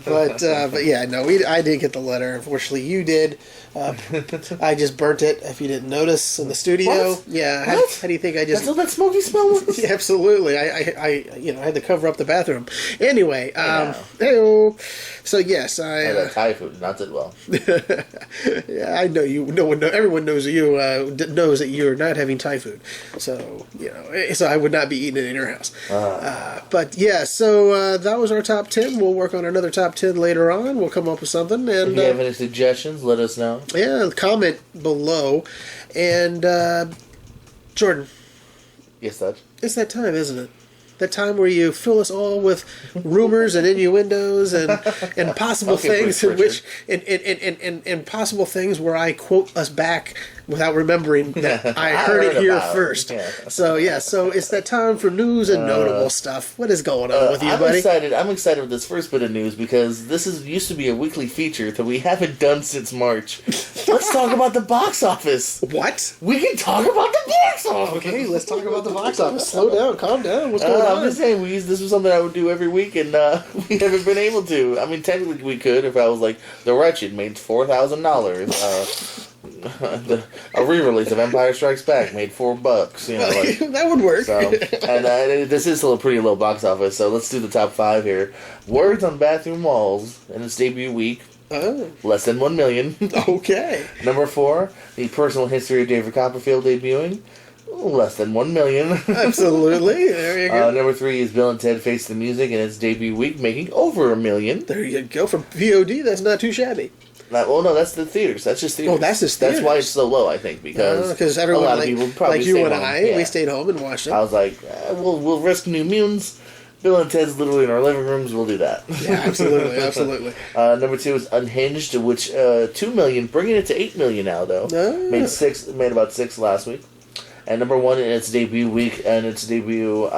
But yeah, no, I didn't get the letter. Unfortunately, you did. I just burnt it, if you didn't notice, in the studio. What? Yeah. How do you think I just... That's all that smoky smell was? Yeah, absolutely. I had to cover up the bathroom. Anyway, hey-o. So yes, I had that Thai food, not did well. Yeah, I know you. Everyone knows you knows that you're not having Thai food. So so I would not be eating it in your house. But yeah, so that was our top 10. We'll work on another top 10 later on. We'll come up with something. And if you have any suggestions, let us know. Yeah, comment below. And Jordan. Yes, Dutch. It's that time, isn't it? That time where you fill us all with rumors and innuendos and possible things in which and possible things where I quote us back without remembering that I heard it here first. Yeah. So it's that time for news and notable stuff. What is going on with you, buddy? I'm excited with this first bit of news because this used to be a weekly feature that we haven't done since March. Let's talk about the box office. What? We can talk about the box office. Okay, let's talk about the box office. Slow down, calm down. What's going on? I'm just saying, this was something I would do every week, and we haven't been able to. I mean, technically we could if I was like, The Wretched made $4,000. A re-release of Empire Strikes Back made $4. That would work. So, and this is still a pretty low box office, so let's do the top 5 here. Words on Bathroom Walls in its debut week. Less than 1 million. Okay. Number 4, The Personal History of David Copperfield debuting. Less than 1 million. Absolutely. There you go. Number 3 is Bill and Ted Face the Music in its debut week, making over $1 million. There you go. From VOD, that's not too shabby. No, that's the theaters. That's just theaters. Oh, that's just theaters. That's why it's so low, I think, because everyone, a lot of people probably like you and home. I, we stayed home and watched it. I was like, we'll risk New Mutants. Bill and Ted's literally in our living rooms. We'll do that. Yeah, absolutely. Number 2 is Unhinged, which $2 million, bringing it to $8 million now though. Made about 6 last week. And number 1 in its debut week and its debut,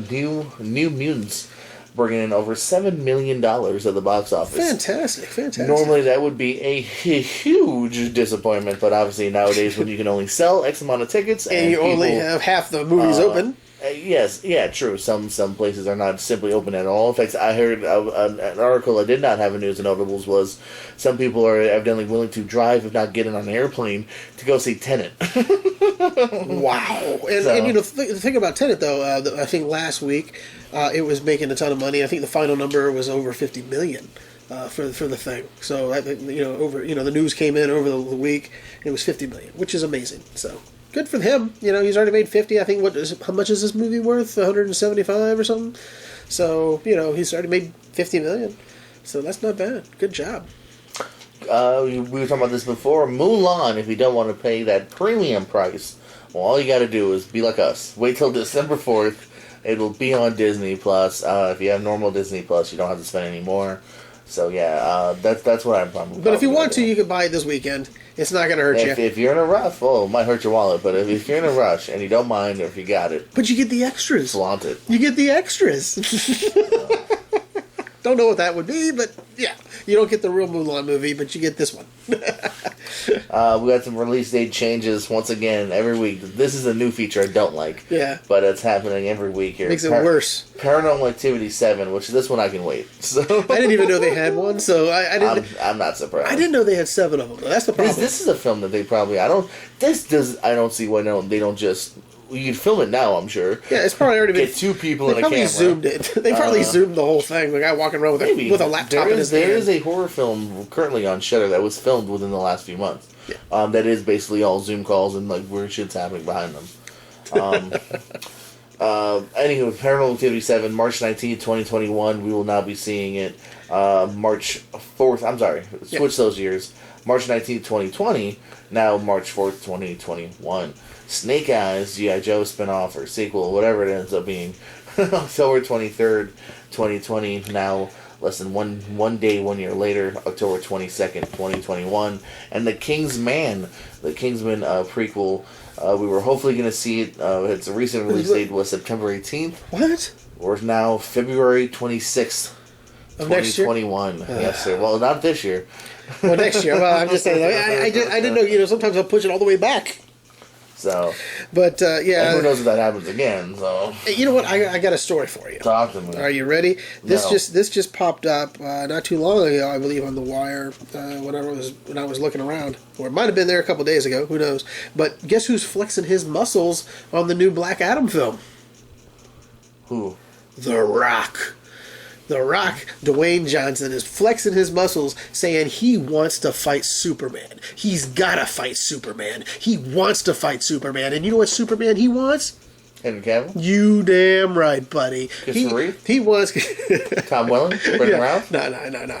New Mutants, bringing in over $7 million at the box office. Fantastic. Normally that would be a huge disappointment, but obviously nowadays when you can only sell X amount of tickets and you only have half the movies open. Yes, yeah, true. Some places are not simply open at all. In fact, I heard an article I did not have in News and Notables was some people are evidently willing to drive, if not get in on an airplane, to go see Tenet. Wow. And the thing about Tenet, though, I think last week it was making a ton of money. I think the final number was over $50 million. For the thing, so I think the news came in over the week. It was $50 million, which is amazing. So good for him. He's already made 50. I think how much is this movie worth? 175 or something. So, he's already made $50 million. So that's not bad. Good job. We were talking about this before. Mulan, if you don't want to pay that premium price, well, all you got to do is be like us. Wait till December 4th. It'll be on Disney Plus. If you have normal Disney Plus, you don't have to spend any more. So yeah, that's what I'm probably. But if you want to, you can buy it this weekend. It's not going to hurt you. If you're in a rush, well, it might hurt your wallet. But if you're in a rush and you don't mind, or if you got it, but you get the extras. Flaunt it. You get the extras. Don't know what that would be, but yeah, you don't get the real Mulan movie, but you get this one. We got some release date changes once again every week. This is a new feature I don't like. Yeah, but it's happening every week here. Makes it worse. Paranormal Activity 7, which this one I can wait. So I didn't even know they had one, so I didn't. I'm not surprised. I didn't know they had 7 of them. That's the problem. This is a film that they probably I don't see why they don't just. You can film it now, I'm sure. Yeah, it's probably already been. Get 2 people in a camera. They probably zoomed it. They probably zoomed the whole thing. The guy walking around with a laptop in his hand. There is a horror film currently on Shudder that was filmed within the last few months. Yeah. That is basically all Zoom calls and like weird shit's happening behind them. Anywho, Paranormal Activity 7, March 19th, 2021. We will now be seeing it March 4th. I'm sorry. Switch those years. March 19th, 2020. Now March 4th, 2021. Snake Eyes, G.I. Joe spinoff or sequel, whatever it ends up being. October 23rd, 2020. Now less than one day, 1 year later, October 22nd, 2021. And The Kingsman, the Kingsman prequel. We were hopefully going to see it. Its recent release date was September 18th. What? We're now February 26th, 2021. Yes, sir. Well, not this year. Well, next year. Well, I'm just saying. I didn't know. Sometimes I'll push it all the way back. So, but yeah, and who knows if that happens again? So, you know what? I got a story for you. Talk to me. Are you ready? This No. just popped up not too long ago, I believe, on the wire when I was looking around, or it might have been there a couple days ago. Who knows? But guess who's flexing his muscles on the new Black Adam film? Who? The Rock. The Rock, Dwayne Johnson, is flexing his muscles, saying he wants to fight Superman. He's gotta fight Superman. He wants to fight Superman. And you know what Superman he wants? Henry Cavill? You damn right, buddy. He wants... Tom Welling? Brendan Routh? No.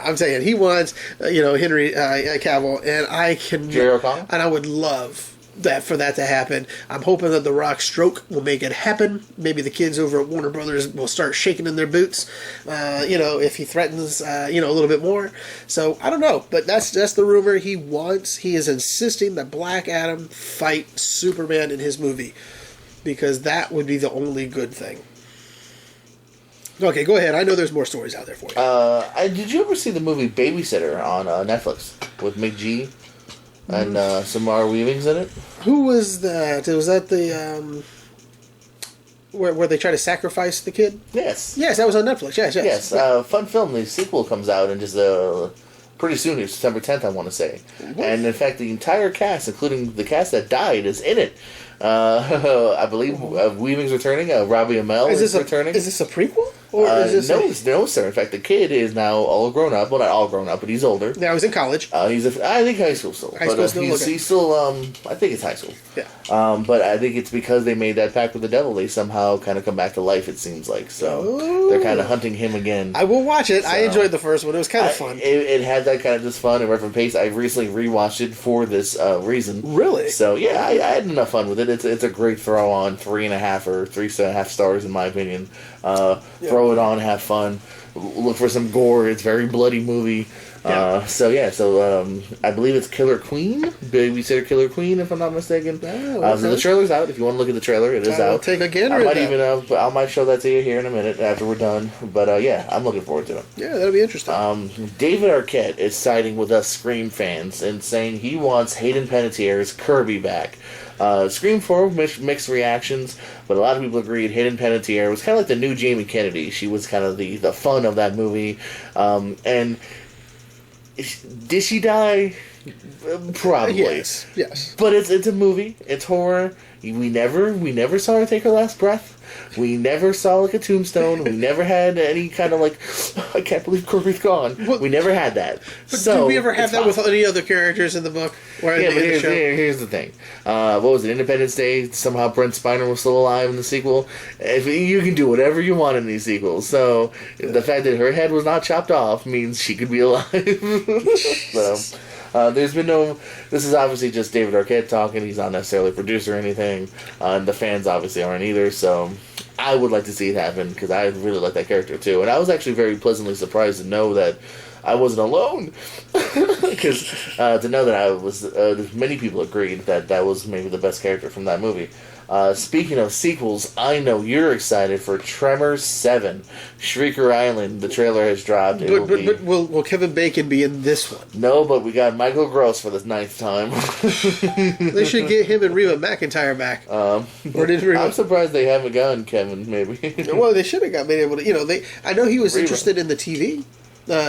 I'm saying he wants, Henry Cavill, and I can... Jerry O'Connell? And I would love for that to happen. I'm hoping that The Rock's stroke will make it happen. Maybe the kids over at Warner Brothers will start shaking in their boots, if he threatens, a little bit more. So, I don't know, but that's the rumor he wants. He is insisting that Black Adam fight Superman in his movie, because that would be the only good thing. Okay, go ahead. I know there's more stories out there for you. Did you ever see the movie Babysitter on Netflix with Mick G and Samara Weaving's in it? Who was that? Was that the where they try to sacrifice the kid? Yes. Yes, that was on Netflix. Yes. Fun film. The sequel comes out in just pretty soon. It's September 10th, I want to say. What? And in fact, the entire cast, including the cast that died, is in it. I believe Weaving's returning. Robbie Amell is returning. Is this a prequel? Or is this no, sir. In fact, the kid is now all grown up. Well, not all grown up, but he's older. Now he's in college. I think high school still. He's still. I think it's high school. Yeah. But I think it's because they made that pact with the devil. They somehow kind of come back to life. It seems like they're kind of hunting him again. I will watch it. So, I enjoyed the first one. It was kind of fun. It had that kind of just fun and reverent pace. I recently rewatched it for this reason. Really? So yeah, I had enough fun with it. It's a great throw on. 3.5 or 3.5 stars in my opinion. Throw it on, have fun. Look for some gore. It's a very bloody movie. I believe it's Killer Queen, Babysitter Killer Queen, if I'm not mistaken. Oh, okay. So the trailer's out. If you want to look at the trailer, it is out. Take a gander. I might show that to you here in a minute after we're done. But I'm looking forward to it. Yeah, that'll be interesting. David Arquette is siding with us Scream fans and saying he wants Hayden Panettiere's Kirby back. Scream 4 mixed reactions, but a lot of people agreed Hayden Panettiere was kind of like the new Jamie Kennedy. She was kind of the fun of that movie. And did she die? Probably. Yes. But it's a movie. It's horror. We never saw her take her last breath. We never saw like a tombstone. We never had any kind of like, I can't believe Corey's gone. We never had that. But so did we ever have that possible. with any other characters in the book? Or Yeah, in but the show? here's the thing. What was it? Independence Day. Somehow Brent Spiner was still alive in the sequel. If you can do whatever you want in these sequels. So the fact that her head was not chopped off means she could be alive. So there's been no. This is obviously just David Arquette talking. He's not necessarily a producer or anything. And the fans obviously aren't either. So I would like to see it happen because I really like that character too. And I was actually very pleasantly surprised to know that I wasn't alone. Because to know that I was, many people agreed that that was maybe the best character from that movie. Speaking of sequels, I know you're excited for Tremors 7. Shrieker Island, the trailer has dropped. But will Kevin Bacon be in this one? No, but we got Michael Gross for the 9th time. They should get him and Reba McEntire back. I'm surprised they haven't gotten Kevin, maybe. Well, they should have been able to, I know he was interested in the TV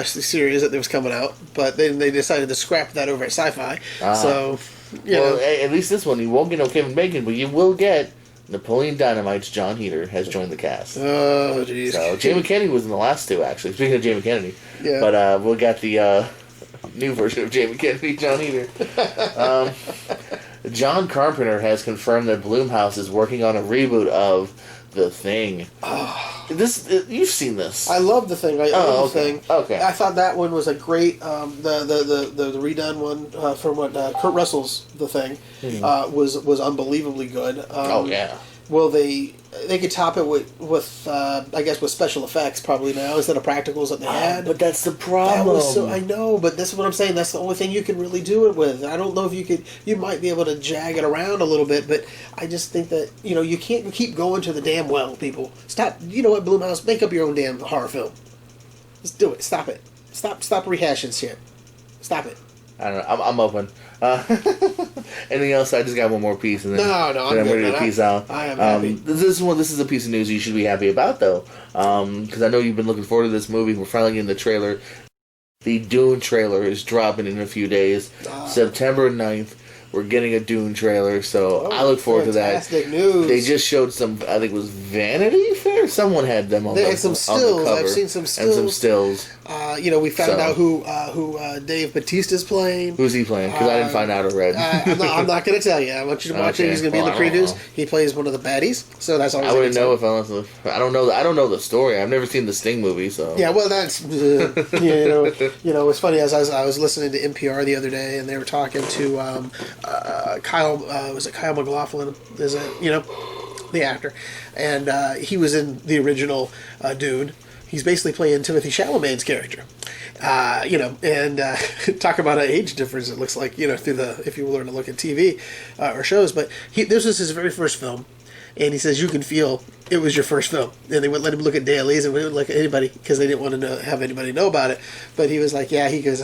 series that was coming out, but then they decided to scrap that over at Sci-Fi. So... Well, at least this one, you won't get no Kevin Bacon, but you will get Napoleon Dynamite's John Heater has joined the cast. Oh, jeez. So, Jamie Kennedy was in the last two, actually. Speaking of Jamie Kennedy. Yeah. But we'll get the new version of Jamie Kennedy, John Heater. John Carpenter has confirmed that Blumhouse is working on a reboot of The Thing. You've seen this. I love The Thing. I love The Thing. Okay. I thought that one was a great, the redone one from what Kurt Russell's The Thing was unbelievably good. Yeah. Well, they could top it with I guess with special effects probably now instead of practicals that they had. But that's the problem. That was I know, but this is what I'm saying. That's the only thing you can really do it with. I don't know if you might be able to jag it around a little bit, but I just think that you can't keep going to the damn well, people. Stop. You know what, Blumhouse, make up your own damn horror film. Just do it. Stop it. Stop rehashing shit. Stop it. I don't know. I'm open. Anything else? I just got one more piece, and then I'm ready to peace out. I am happy. This is a piece of news you should be happy about, though, because I know you've been looking forward to this movie. We're finally getting the trailer. The Dune trailer is dropping in a few days, September 9th. We're getting a Dune trailer, so I look forward to that. Fantastic news. They just showed some, I think it was Vanity Fair? Someone had them on, they had some stills. On the cover. I've seen some stills. And some stills. We found out who Dave Bautista's playing. Who's he playing? Because I didn't find out already. I'm not going to tell you. I want you to watch it. He's going to be in the previews. He plays one of the baddies, so that's always. I wouldn't know if I don't know. I don't know the story. I've never seen the Sting movie, so. Yeah, well, that's it's funny. As I was listening to NPR the other day, and they were talking to Kyle. Was it Kyle MacLachlan? Is it the actor? And he was in the original Dune. He's basically playing Timothée Chalamet's character. Talk about an age difference. It looks like if you learn to look at TV or shows. But this was his very first film. And he says, you can feel it was your first film. And they wouldn't let him look at dailies and wouldn't look at anybody because they didn't want to have anybody know about it. But he was like, he goes,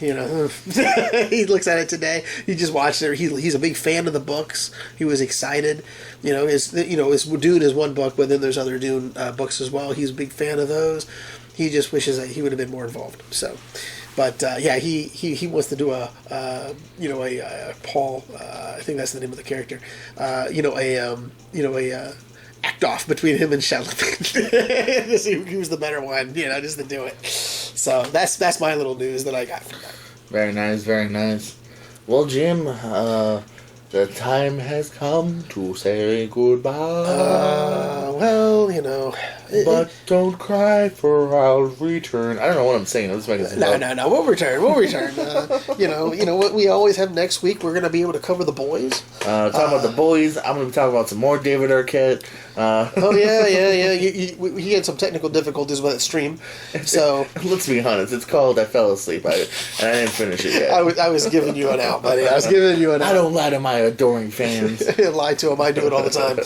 he looks at it today. He just watched it. He's a big fan of the books. He was excited. His Dune is one book, but then there's other Dune books as well. He's a big fan of those. He just wishes that he would have been more involved. So, but he wants to do a Paul. I think that's the name of the character. Act off between him and Chalamet to see who's the better one. Just to do it. So that's my little news that I got from that. Very nice, very nice. Well, Jim, the time has come to say goodbye. But don't cry, for I'll return. I don't know what I'm saying. Let's make it No. We'll return. What we always have next week. We're gonna be able to cover The Boys. Talking about The Boys. I'm gonna be talking about some more David Arquette. He had some technical difficulties with that stream. So let's be honest. It's called I Fell Asleep. And I didn't finish it yet. I was giving you an out, buddy. I was giving you an out. I don't lie to my adoring fans. Lie to them. I do it all the time.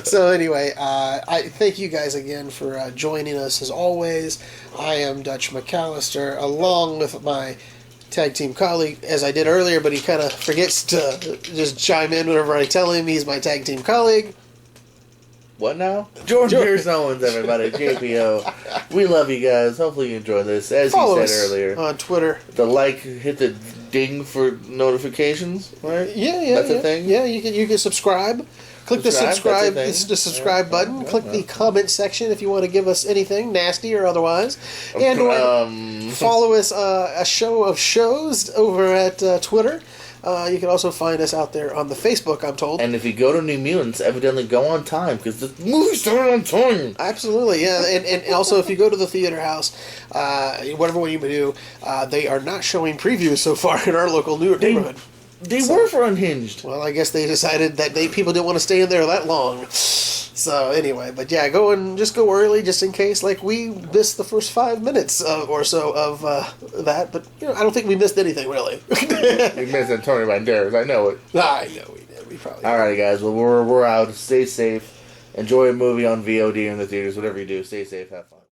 So anyway, I thank you guys again for joining us as always. I am Dutch McAllister, along with my tag team colleague, as I did earlier, but he kind of forgets to just chime in whenever I tell him he's my tag team colleague. What now? Jordan Pierce Owens, everybody. JPO. We love you guys. Hopefully you enjoyed this. As Follow you said us earlier. on Twitter. Hit the ding for notifications, right? Yeah. That's a thing? Yeah, you can subscribe. Click the subscribe button. Yeah. Click the comment section if you want to give us anything, nasty or otherwise. And follow us, a show of shows, over at Twitter. You can also find us out there on the Facebook, I'm told. And if you go to New Mutants, evidently go on time, because the movie started on time. Absolutely, yeah. And also, if you go to the theater house, whatever one you do, they are not showing previews so far in our local neighborhood. They were for Unhinged. Well, I guess they decided that people didn't want to stay in there that long. So anyway, but yeah, go early just in case. Like, we missed the first 5 minutes or so of that, but I don't think we missed anything really. We missed Antonio Banderas. I know it. I know we did. We probably. Alrighty, guys. Well, we're out. Stay safe. Enjoy a movie on VOD in the theaters. Whatever you do, stay safe. Have fun.